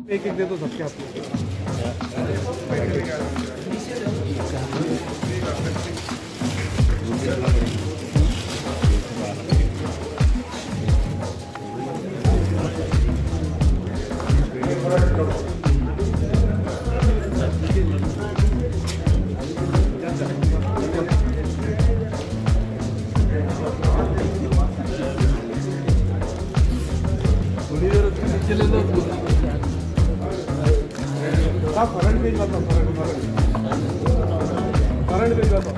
एक एक दे दो सबके आपको। करंट पेज बताओ, करंट पेज बताओ।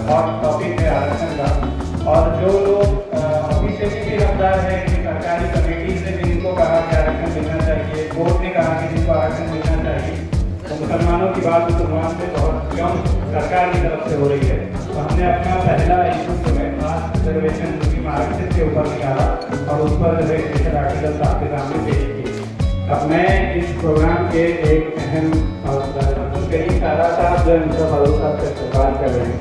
हॉट टॉपिक है आरक्षण का। और जो लोग अभी से भी हकदार है कि सरकारी कमेटी से जिनको कहा कि आरक्षण मिलना चाहिए, कोर्ट ने कहा कि जिनको आरक्षण मिलना चाहिए, तो मुसलमानों की बात मुसलमान से बहुत कम सरकार की तरफ से हो रही है। तो हमने अपना पहला इशू जो है कास्ट रिजर्वेशन मुस्लिम आरक्षण के ऊपर निकाला और उस पर जो है स्पेशल आर्टिकल आपके सामने पेश किए। अब मैं इस प्रोग्राम के एक अहम कहीं सारा साहब जो इनका भरोसा से इस्तेमाल कर रहे हैं।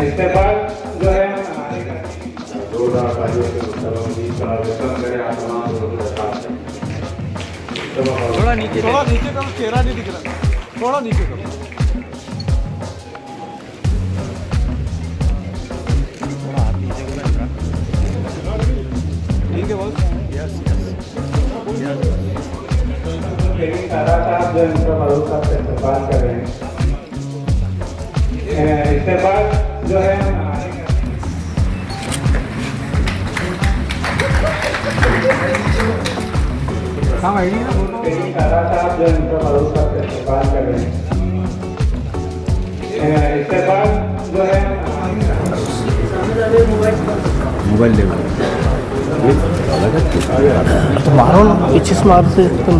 इसके बाद जो है थोड़ा नीचे करो, चेहरा नहीं दिख रहा, थोड़ा नीचे करो। ठीक है बॉस। यस सारा साहब जो इनका भरोसा से इस्तेमाल कर रहे हैं। इसके बाद जो है सारा साहब जो इनका भरोसा से इस्तेमाल कर रहे हैं। इसके बाद जो है मोबाइल ले तो मारो ना, पीछे से मार से तुम।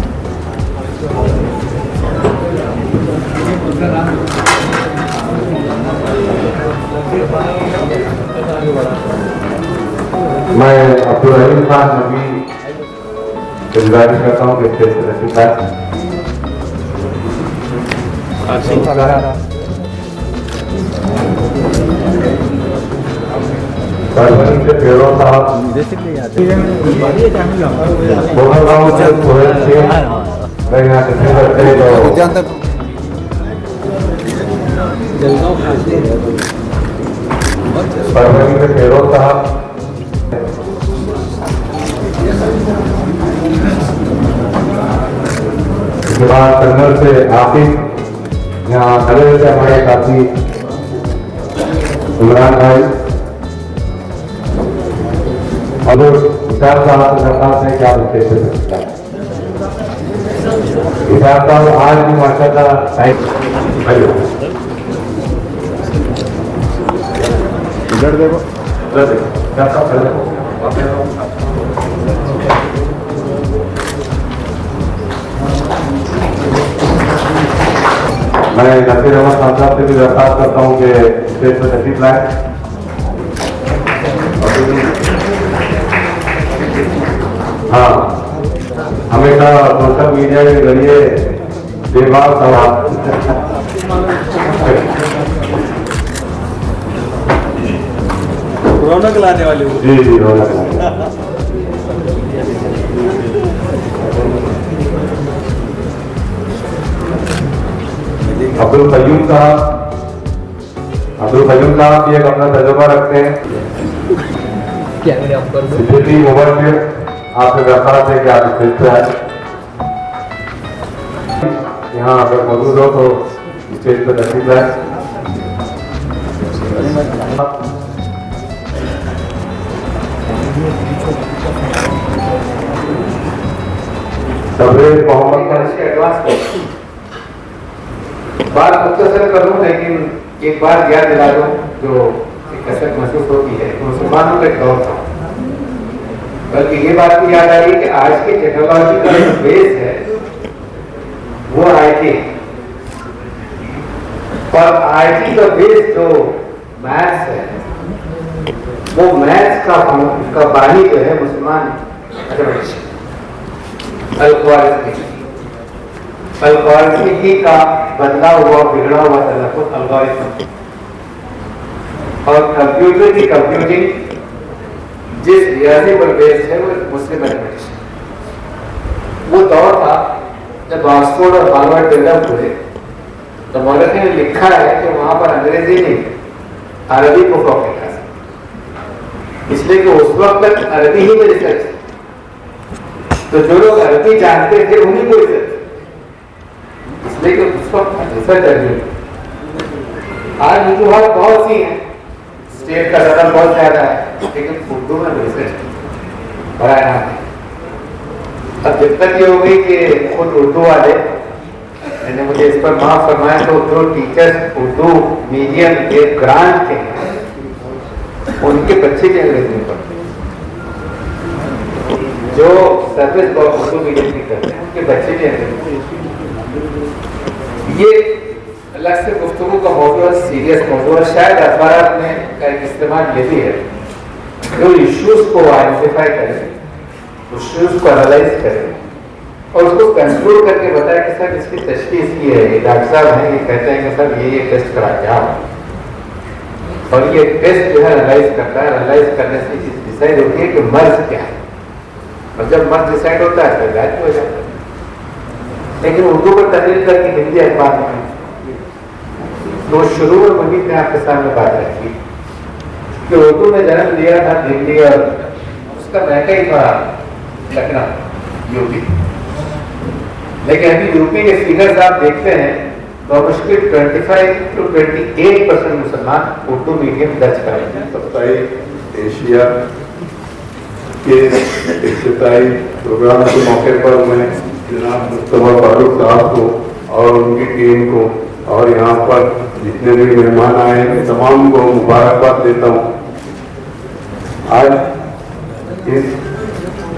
मैं अब्दुल रहीम खान नबी गुजारिश करता हूँ कि स्टेज पर तशरीफ लाएं। परभनी से फेरोज साहब, गाँव से सोहेल सिंह, मैं यहाँ तशरीफ रखते हैं। परभनी से फेरोज साहब, उसके बाद कन्नौज से आसिफ, यहाँ नगर से हमारे साथी इमरान भाई, और विशाल साहब से दरखास्त है क्या विशेष विशाल साहब आज भी माशाल्लाह इधर देखो, क्या सब मैं नसीर अहमद खान साहब से भी दरखास्त करता हूँ कि स्टेज पर तशरीफ लाएं। हाँ, हमेशा सोशल मीडिया के जरिए बेबाक सवाल रौनक लाने वाली हो। जी जी रौनक लाने। अब्दुल कयूम साहब भी एक अपना तजुर्बा रखते हैं। सिद्दीकी मुबशिर, आपसे दरखास्त है कि आप स्टेज पे आए। यहाँ अगर मौजूद हो तो स्टेज पर तशरीफ लाएं। तबरेज मोहम्मद बात मुख्तसर करूं, लेकिन एक बात याद दिला दूं जो कसरत महसूस होती है। मुसलमानों का एक दौर था, बल्कि ये बात भी याद आ रही कि आज की टेक्नोलॉजी का जो बेस है वो IT, और IT का बेस जो मैथ्स है, वो मैथ्स का बानी जो है मुसलमान अल्गोरिथमिक का बदला हुआ बिगड़ा हुआ तलफ़ुज़ अल्गोरिथम, और कंप्यूटर की कंप्यूटिंग जिस रियाजी पर बेस्ड है वो मुस्लिम मैथमेटिशियन। वो दौर था जब ऑक्सफोर्ड और हार्वर्ड डेवलप हुए, तो मौलवी ने लिखा है कि वहां पर अंग्रेजी नहीं अरबी को फोकस था, इसलिए कि उस वक्त तक अरबी ही में रिसर्च, तो जो लोग अरबी जानते थे उन्हीं को रिसर्च, इसलिए कि उस वक्त रिसर्च अरबी। आज वजूहात बहुत सी हैं, स्टेट का दखल बहुत ज्यादा है, लेकिन उर्दू में रिसर्च बड़ा नाम है। अब दिक्कत ये हो गई कि खुद उर्दू वाले, मैंने मुझे इस पर माफ फरमाया, तो जो टीचर्स उर्दू मीडियम के ग्रांट के हैं उनके बच्चे भी अंग्रेजी में पढ़ते हैं, जो सर्विस उर्दू मीडियम की करते हैं उनके बच्चे भी अंग्रेजी। ये अलग से गुफ्तगू का मौजूद है, सीरियस मौजूद है। शायद अखबार में का एक इस्तेमाल ये भी है जो इश्यूज को आइडेंटिफाई करें, इश्यूज को एनालाइज करें और उसको कंक्लूड करके बताए कि सर इसकी तशखीस की है, ये डॉक्टर साहब हैं, ये कहते हैं कि सर ये टेस्ट करा के आओ, और ये टेस्ट जो है एनालाइज करता है। एनालाइज करने से चीज डिसाइड होती है कि मर्ज क्या है, और जब मर्ज डिसाइड होता है तो इलाज हो जाता है। लेकिन उर्दू पर तकरीर करके हिंदी अखबार में, तो शुरू में वही ने आपके सामने बात रखी कि उर्दू ने जन्म लिया था दिल्ली, और उसका महका ही था लखनऊ यूपी, लेकिन अभी यूपी के फिगर्स आप देखते हैं तो मुश्किल 25 to 28% मुसलमान उर्दू मीडियम दर्ज करेंगे। सप्ताही एशिया के इफ्तिताई प्रोग्राम के मौके पर मैं जनाब मुस्तफा फारूक साहब को और उनकी टीम को और यहाँ पर जितने भी मेहमान आए हैं तमाम को मुबारकबाद देता हूँ। आज इस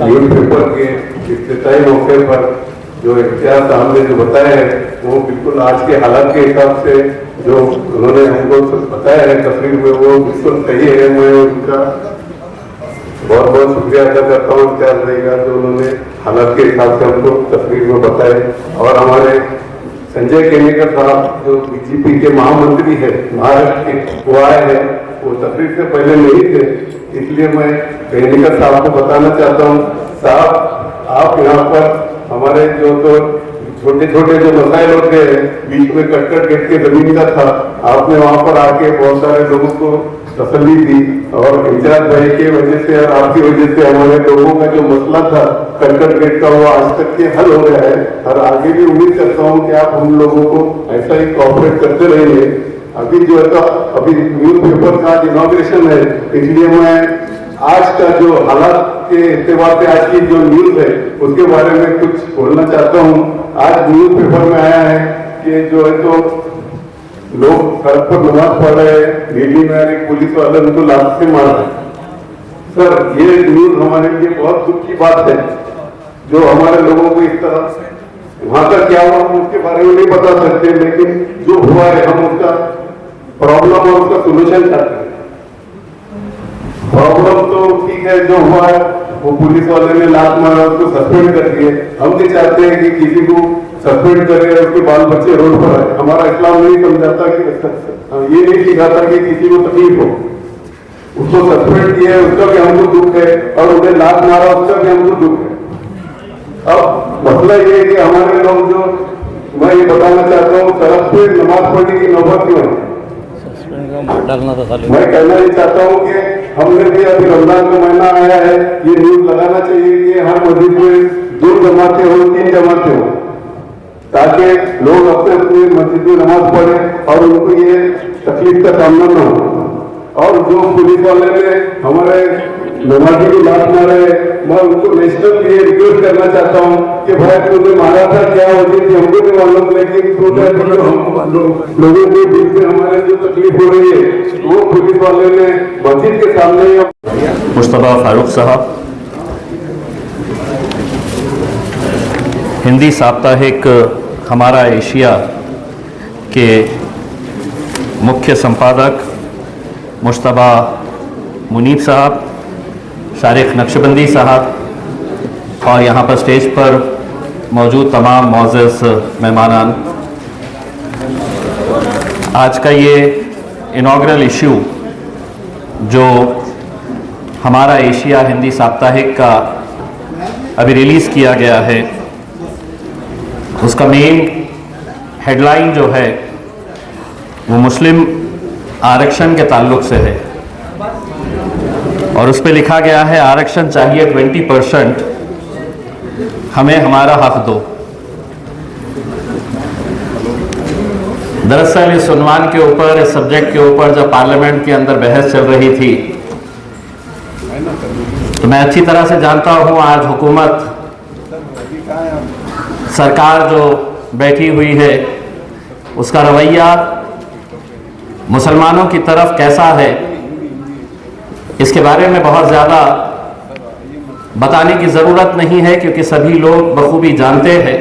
न्यूज़ पेपर के इफ्तिताई मौके पर जो इम्तियाज साहब ने जो बताया है वो बिल्कुल आज के हालात के हिसाब से जो उन्होंने हमको बताया है तकरीर में, वो बिल्कुल सही है। मैं उनका बहुत बहुत शुक्रिया अदा करता हूँ इम्तियाज भाई का, जो उन्होंने हालात के हिसाब से हमको तकरीर में बताए। और हमारे संजय केनेकर साहब जो बीजेपी के महामंत्री है महाराष्ट्र के, वो आए हैं, वो तकरीर से पहले नहीं थे, इसलिए मैं केनेकर साहब को बताना चाहता हूँ साहब आप यहाँ पर हमारे जो तो छोटे छोटे जो मसाइल होते हैं बीच में कटकट गेट के जमीन का था, आपने वहां पर आके बहुत सारे लोगों को तसल्ली दी, और इम्तियाज भाई की वजह से और आपकी वजह से हमारे लोगों का जो मसला था कटकट गेट का वो आज तक के हल हो गया है। और आगे भी उम्मीद करता हूँ कि आप हम लोगों को ऐसा ही कोऑपरेट करते रहेंगे। अभी जो है तो अभी न्यूज पेपर का इनॉग्रेशन है, इसलिए मैं आज का जो हालात के एतबार से आज की जो न्यूज है उसके बारे में कुछ बोलना चाहता हूँ। आज न्यूज पेपर में आया है कि जो है तो लोग सड़क पर नमाज पढ़ रहे हैं, दिल्ली में एक पुलिस वाले उनको लात से मार रहे हैं। सर ये न्यूज हमारे लिए बहुत दुख की बात है, जो हमारे लोगों को इस तरह वहां का क्या हुआ हम उसके बारे में नहीं बता सकते, लेकिन जो हुआ है हम उसका प्रॉब्लम और उसका सोल्यूशन चाहते हैं। प्रॉब्लम तो ठीक है, जो हुआ है वो पुलिस वाले ने लात मारा उसको सस्पेंड कर दिए। हम नहीं चाहते हैं कि किसी को सस्पेंड करे और उसके बाल बच्चे रोड पर आए। हमारा इस्लाम नहीं समझाता कि ये नहीं सिखाता कि किसी को तकलीफ हो, उसको सस्पेंड किया है उसका भी हमको दुख है, और उन्हें लात मारा उसका भी हमको दुख है। अब मसला ये है कि हमारे लोग जो, मैं ये बताना चाहता हूँ सड़क पे नमाज पढ़ने की नौबत क्यों है। मैं कहना ही चाहता हूँ कि हमने भी अभी रमजान का महीना आया है, ये न्यूज लगाना चाहिए कि हर मस्जिद में 2 जमातें हो 3 जमातें हो, ताकि लोग अपने अपनी मस्जिद में नमाज पढ़े और उनको ये तकलीफ का सामना न हो। और जो पुलिस वाले ने हमारे नमाजी की बात मारे, मैं उनको नेशनल लिए रिक्वेस्ट करना चाहता हूँ कि भाई तूने मारा था, क्या होती थी हमको नहीं मालूम, लेकिन तूने लोगों के बीच में हमारे जो तकलीफ हो रही है वो पुलिस वाले ने मस्जिद के सामने। मुस्तफा फारूक साहब हिंदी साप्ताहिक हमारा एशिया के मुख्य संपादक मुस्तफा मुनीब साहब, शारिक नक्शबंदी साहब और यहाँ पर स्टेज पर मौजूद तमाम मोअज़्ज़ज़ मेहमानान, आज का ये इनॉग्रल इशू जो हमारा एशिया हिंदी साप्ताहिक का अभी रिलीज़ किया गया है, उसका मेन हेडलाइन जो है वो मुस्लिम आरक्षण के ताल्लुक से है और उस पर लिखा गया है आरक्षण चाहिए 20%, हमें हमारा हक दो। दरअसल इस उन्वान के ऊपर, इस सब्जेक्ट के ऊपर जब पार्लियामेंट के अंदर बहस चल रही थी तो मैं अच्छी तरह से जानता हूं आज हुकूमत, सरकार जो बैठी हुई है उसका रवैया मुसलमानों की तरफ कैसा है, इसके बारे में बहुत ज़्यादा बताने की ज़रूरत नहीं है क्योंकि सभी लोग बखूबी जानते हैं।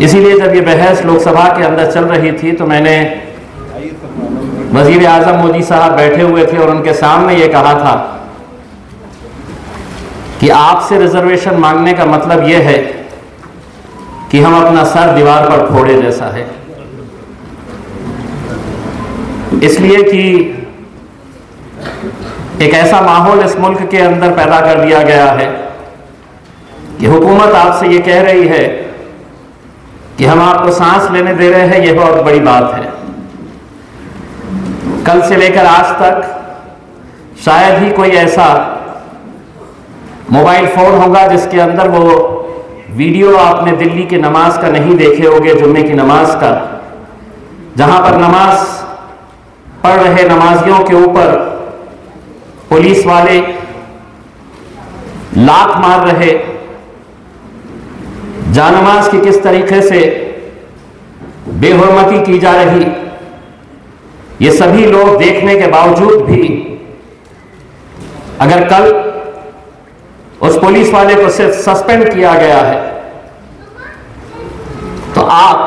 इसीलिए जब ये बहस लोकसभा के अंदर चल रही थी तो मैंने वज़ीर आज़म मोदी साहब बैठे हुए थे और उनके सामने ये कहा था कि आपसे रिजर्वेशन मांगने का मतलब ये है कि हम अपना सर दीवार पर फोड़े जैसा है, इसलिए कि एक ऐसा माहौल इस मुल्क के अंदर पैदा कर दिया गया है कि हुकूमत आपसे ये कह रही है कि हम आपको सांस लेने दे रहे हैं, यह बहुत बड़ी बात है। कल से लेकर आज तक शायद ही कोई ऐसा मोबाइल फोन होगा जिसके अंदर वो वीडियो आपने दिल्ली की नमाज का नहीं देखे होंगे, जुम्मे की नमाज का, जहां पर नमाज पढ़ रहे नमाजियों के ऊपर पुलिस वाले लात मार रहे, जानमाज की किस तरीके से बेहुरमती की जा रही, ये सभी लोग देखने के बावजूद भी अगर कल उस पुलिस वाले को सिर्फ सस्पेंड किया गया है तो आप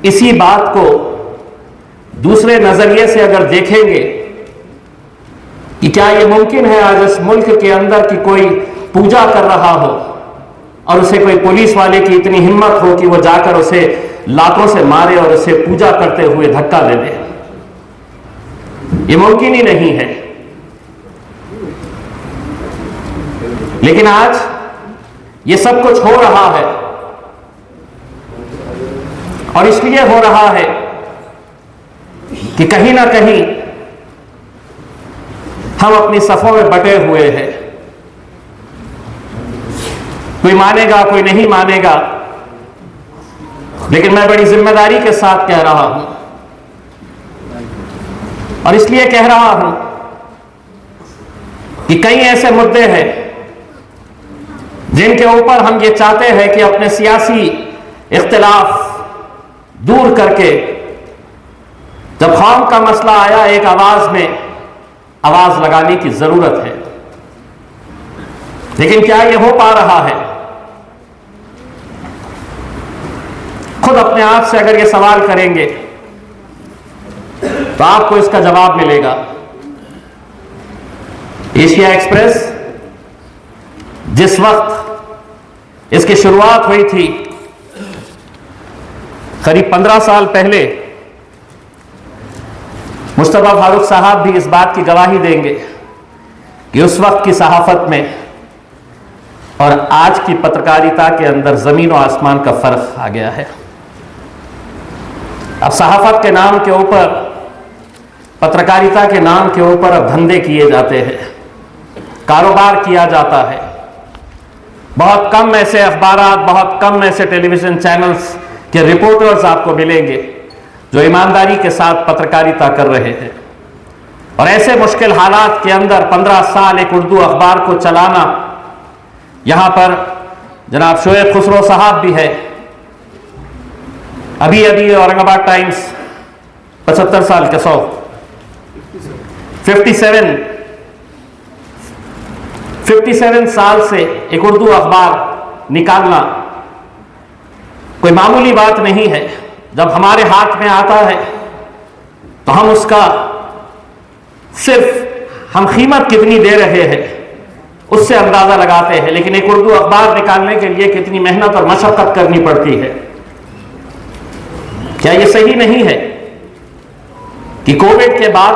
इसी बात को दूसरे नजरिए से अगर देखेंगे कि क्या यह मुमकिन है आज इस मुल्क के अंदर कि कोई पूजा कर रहा हो और उसे कोई पुलिस वाले की इतनी हिम्मत हो कि वो जाकर उसे लातों से मारे और उसे पूजा करते हुए धक्का दे दे। यह मुमकिन ही नहीं है। लेकिन आज ये सब कुछ हो रहा है और इसलिए हो रहा है कि कहीं ना कहीं हम अपनी सफों में बटे हुए हैं। कोई मानेगा, कोई नहीं मानेगा, लेकिन मैं बड़ी जिम्मेदारी के साथ कह रहा हूं और इसलिए कह रहा हूं कि कई ऐसे मुद्दे हैं जिनके ऊपर हम ये चाहते हैं कि अपने सियासी इख्तिलाफ दूर करके जब कौम का मसला आया एक आवाज में आवाज लगाने की जरूरत है। लेकिन क्या यह हो पा रहा है? खुद अपने आप से अगर यह सवाल करेंगे तो आपको इसका जवाब मिलेगा। एशिया एक्सप्रेस जिस वक्त इसकी शुरुआत हुई थी करीब 15 साल पहले, मुस्तफा फारूक साहब भी इस बात की गवाही देंगे कि उस वक्त की सहाफत में और आज की पत्रकारिता के अंदर जमीन और आसमान का फर्क आ गया है। अब सहाफत के नाम के ऊपर, पत्रकारिता के नाम के ऊपर अब धंधे किए जाते हैं, कारोबार किया जाता है। बहुत कम ऐसे अखबारात, बहुत कम ऐसे टेलीविजन चैनल्स के रिपोर्टर्स आपको मिलेंगे जो ईमानदारी के साथ पत्रकारिता कर रहे हैं। और ऐसे मुश्किल हालात के अंदर 15 साल एक उर्दू अखबार को चलाना, यहां पर जनाब शोएब खुसरो साहब भी है, अभी अभी औरंगाबाद टाइम्स 75 साल के 57 साल से एक उर्दू अखबार निकालना कोई मामूली बात नहीं है। जब हमारे हाथ में आता है तो हम उसका सिर्फ हम कीमत कितनी दे रहे हैं उससे अंदाजा लगाते हैं, लेकिन एक उर्दू अखबार निकालने के लिए कितनी मेहनत और मशक्कत करनी पड़ती है। क्या यह सही नहीं है कि कोविड के बाद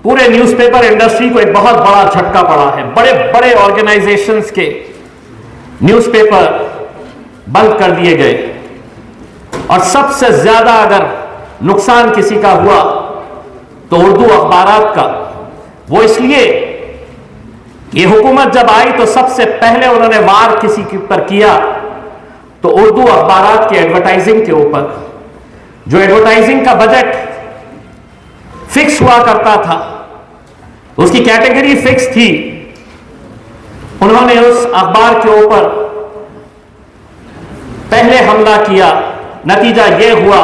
पूरे न्यूज़पेपर इंडस्ट्री को एक बहुत बड़ा झटका पड़ा है? बड़े बड़े ऑर्गेनाइजेशंस के न्यूज़पेपर बंद कर दिए गए, और सबसे ज्यादा अगर नुकसान किसी का हुआ तो उर्दू अखबारात का। वो इसलिए ये हुकूमत जब आई तो सबसे पहले उन्होंने वार किसी के ऊपर किया तो उर्दू अखबारात के एडवर्टाइजिंग के ऊपर। जो एडवर्टाइजिंग का बजट फिक्स हुआ करता था, उसकी कैटेगरी फिक्स थी, उन्होंने उस अखबार के ऊपर पहले हमला किया। नतीजा यह हुआ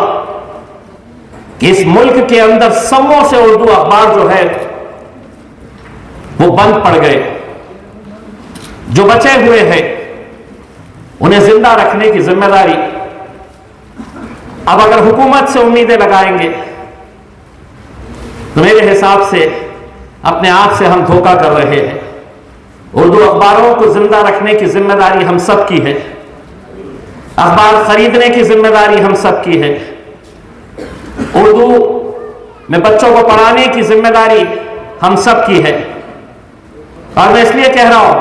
कि इस मुल्क के अंदर सौों से उर्दू अखबार जो है वो बंद पड़ गए। जो बचे हुए हैं उन्हें जिंदा रखने की जिम्मेदारी अब अगर हुकूमत से उम्मीदें लगाएंगे तो मेरे हिसाब से अपने आप से हम धोखा कर रहे हैं। उर्दू अखबारों को जिंदा रखने की जिम्मेदारी हम सब की है, अखबार खरीदने की जिम्मेदारी हम सब की है, उर्दू में बच्चों को पढ़ाने की जिम्मेदारी हम सब की है। और मैं इसलिए कह रहा हूं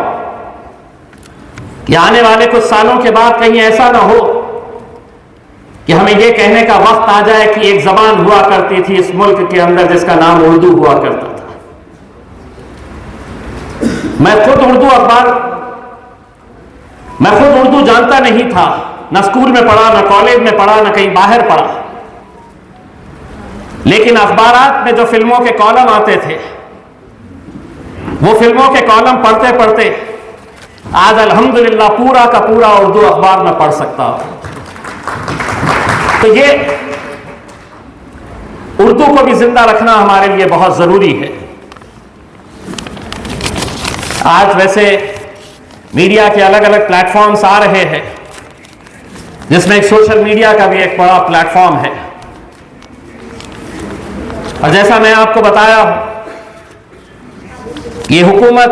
कि आने वाले कुछ सालों के बाद कहीं ऐसा ना हो कि हमें यह कहने का वक्त आ जाए कि एक जबान हुआ करती थी इस मुल्क के अंदर जिसका नाम उर्दू हुआ करता था। मैं खुद उर्दू जानता नहीं था, ना स्कूल में पढ़ा, ना कॉलेज में पढ़ा, ना कहीं बाहर पढ़ा, लेकिन अखबारात में जो फिल्मों के कॉलम आते थे वो फिल्मों के कॉलम पढ़ते पढ़ते आज अल्हम्दुलिल्लाह पूरा का पूरा उर्दू अखबार में पढ़ सकता हूं। तो ये उर्दू को भी जिंदा रखना हमारे लिए बहुत जरूरी है। आज वैसे मीडिया के अलग अलग प्लेटफॉर्म्स आ रहे हैं, जिसमें एक सोशल मीडिया का भी एक बड़ा प्लेटफॉर्म है। और जैसा मैं आपको बताया, ये हुकूमत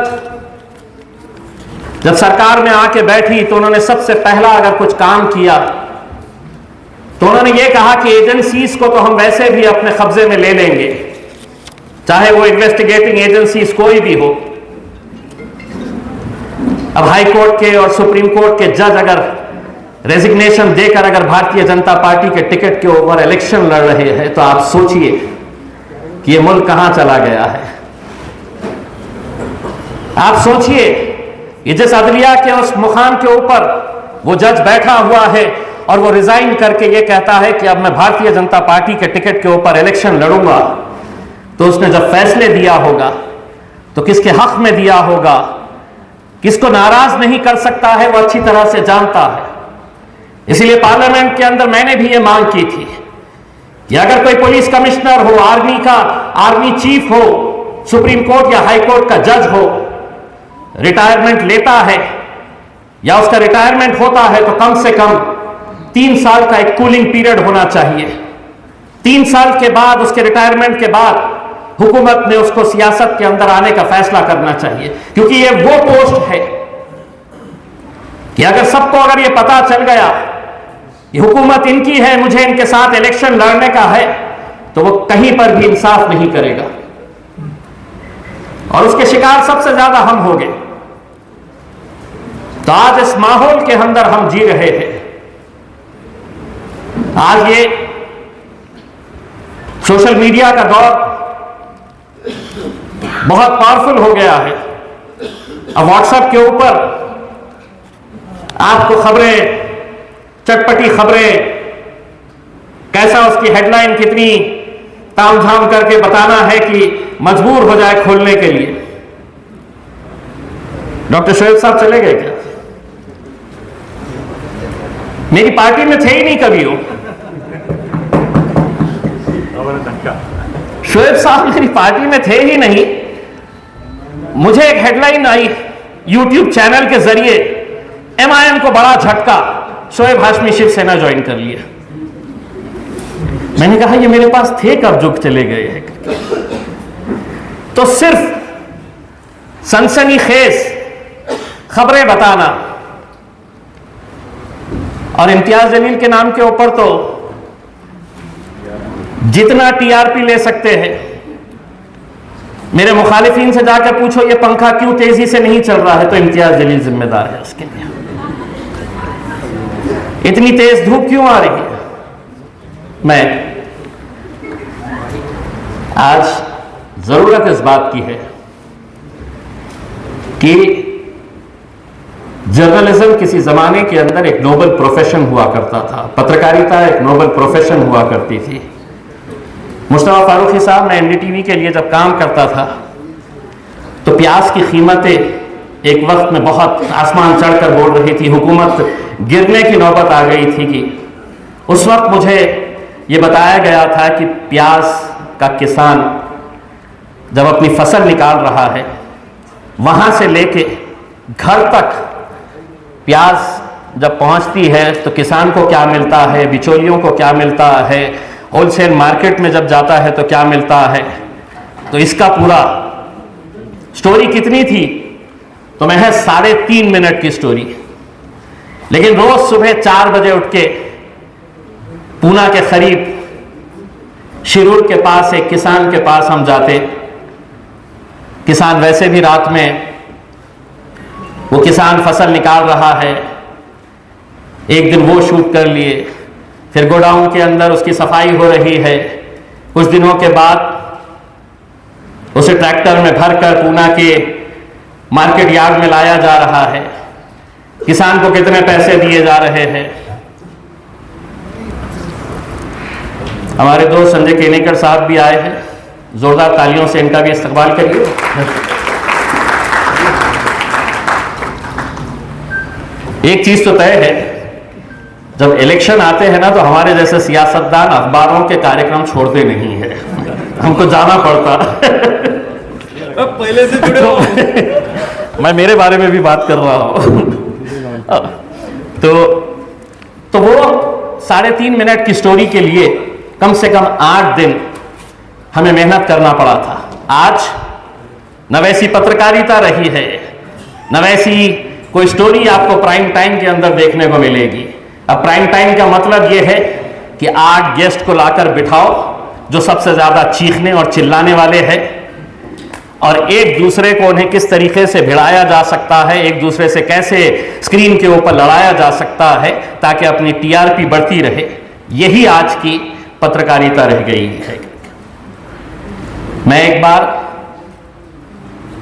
जब सरकार में आके बैठी तो उन्होंने सबसे पहला अगर कुछ काम किया तो उन्होंने ये कहा कि एजेंसीज को तो हम वैसे भी अपने कब्जे में ले लेंगे, चाहे वो इन्वेस्टिगेटिंग एजेंसीज कोई भी हो। अब हाई कोर्ट के और सुप्रीम कोर्ट के जज अगर रेजिग्नेशन देकर अगर भारतीय जनता पार्टी के टिकट के ऊपर इलेक्शन लड़ रहे हैं तो आप सोचिए कि ये मुल्क कहां चला गया है। आप सोचिए कि जिस अदलिया के उस मुकाम के ऊपर वो जज बैठा हुआ है और वो रिजाइन करके ये कहता है कि अब मैं भारतीय जनता पार्टी के टिकट के ऊपर इलेक्शन लड़ूंगा, तो उसने जब फैसले दिया होगा तो किसके हक में दिया होगा, किसको नाराज नहीं कर सकता है वो अच्छी तरह से जानता है। इसलिए पार्लियामेंट के अंदर मैंने भी ये मांग की थी कि अगर कोई पुलिस कमिश्नर हो, आर्मी चीफ हो, सुप्रीम कोर्ट या हाई कोर्ट का जज हो, रिटायरमेंट लेता है या उसका रिटायरमेंट होता है तो कम से कम 3 साल का एक कूलिंग पीरियड होना चाहिए। 3 साल के बाद, उसके रिटायरमेंट के बाद हुकूमत ने उसको सियासत के अंदर आने का फैसला करना चाहिए, क्योंकि ये वो पोस्ट है कि अगर सबको अगर ये पता चल गया कि हुकूमत इनकी है, मुझे इनके साथ इलेक्शन लड़ने का है, तो वो कहीं पर भी इंसाफ नहीं करेगा और उसके शिकार सबसे ज्यादा हम हो गए। तो आज इस माहौल के अंदर हम जी रहे हैं। आज ये सोशल मीडिया का दौर बहुत पावरफुल हो गया है। अब व्हाट्सएप के ऊपर आपको खबरें, चटपटी खबरें कैसा उसकी हेडलाइन कितनी तामझाम करके बताना है कि मजबूर हो जाए खोलने के लिए। डॉक्टर शोएब साहब चले गए क्या? मेरी पार्टी में थे ही नहीं कभी वो। शोएब साहब मेरी पार्टी में थे ही नहीं। मुझे एक हेडलाइन आई यूट्यूब चैनल के जरिए, MIM को बड़ा झटका, शोएब हाशमी शिवसेना ज्वाइन कर लिया। मैंने कहा ये मेरे पास थे कब जो चले गए हैं। तो सिर्फ सनसनीखेज खबरें बताना और इम्तियाज जलील के नाम के ऊपर तो जितना TRP ले सकते हैं। मेरे मुखालिफिन से जाकर पूछो ये पंखा क्यों तेजी से नहीं चल रहा है, तो इम्तियाज जलील जिम्मेदार है उसके लिए। इतनी तेज धूप क्यों आ रही है? मैं आज जरूरत इस बात की है कि जर्नलिज्म किसी जमाने के अंदर एक नोबल प्रोफेशन हुआ करता था, पत्रकारिता एक नोबल प्रोफेशन हुआ करती थी। मुस्तफा फारूकी साहब, मैं NDTV के लिए जब काम करता था तो प्याज की कीमतें एक वक्त में बहुत आसमान चढ़कर बोल रही थी, हुकूमत गिरने की नौबत आ गई थी कि उस वक्त मुझे ये बताया गया था कि प्याज का किसान जब अपनी फसल निकाल रहा है, वहां से लेके घर तक प्याज जब पहुंचती है तो किसान को क्या मिलता है, बिचौलियों को क्या मिलता है, होलसेल मार्केट में जब जाता है तो क्या मिलता है। तो इसका पूरा स्टोरी कितनी थी तो महज 3.5 मिनट की स्टोरी। लेकिन रोज सुबह 4 बजे उठ के पूना के करीब शिरूर के पास एक किसान के पास हम जाते। किसान वैसे भी रात में, वो किसान फसल निकाल रहा है, एक दिन वो शूट कर लिए, फिर गोडाउन के अंदर उसकी सफाई हो रही है। कुछ दिनों के बाद उसे ट्रैक्टर में भरकर पूना के मार्केट यार्ड में लाया जा रहा है। किसान को कितने पैसे दिए जा रहे हैं? हमारे दोस्त संजय केनेकर साहब भी आए हैं, जोरदार तालियों से इनका भी इस्तकबाल करिए। एक चीज तो तय है, जब इलेक्शन आते हैं ना तो हमारे जैसे सियासतदान अखबारों के कार्यक्रम छोड़ते नहीं है, हमको जाना पड़ता। पहले से जुड़े हो। मैं मेरे बारे में भी बात कर रहा हूं। तो वो 3.5 मिनट की स्टोरी के लिए कम से कम 8 दिन हमें मेहनत करना पड़ा था। आज न वैसी पत्रकारिता रही है, न वैसी कोई स्टोरी आपको प्राइम टाइम के अंदर देखने को मिलेगी। अब प्राइम टाइम का मतलब यह है कि 8 गेस्ट को लाकर बिठाओ जो सबसे ज्यादा चीखने और चिल्लाने वाले हैं, और एक दूसरे को उन्हें किस तरीके से भिड़ाया जा सकता है, एक दूसरे से कैसे स्क्रीन के ऊपर लड़ाया जा सकता है ताकि अपनी TRP बढ़ती रहे। यही आज की पत्रकारिता रह गई है। मैं एक बार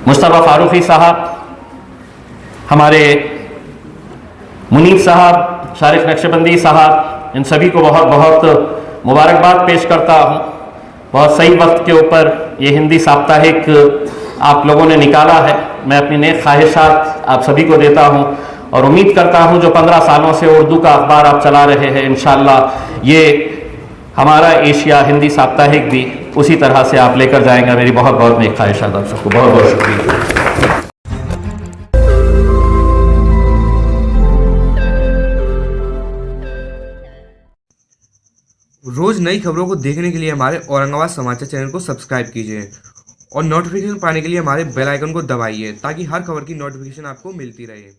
मुस्तफा फारूकी साहब, हमारे मुनीफ साहब, शारिक नक्शबंदी साहब, इन सभी को बहुत बहुत मुबारकबाद पेश करता हूँ। बहुत सही वक्त के ऊपर ये हिंदी साप्ताहिक आप लोगों ने निकाला है। मैं अपनी नेक ख्वाहिशात आप सभी को देता हूँ और उम्मीद करता हूँ जो 15 सालों से उर्दू का अखबार आप चला रहे हैं, इंशाअल्लाह ये हमारा एशिया हिंदी साप्ताहिक भी उसी तरह से आप लेकर जाएंगे। मेरी बहुत बहुत नेक ख्वाहिशात आप सबको, बहुत बहुत शुक्रिया। रोज नई खबरों को देखने के लिए हमारे औरंगाबाद समाचार चैनल को सब्सक्राइब कीजिए और नोटिफिकेशन पाने के लिए हमारे बेल आइकन को दबाइए ताकि हर खबर की नोटिफिकेशन आपको मिलती रहे।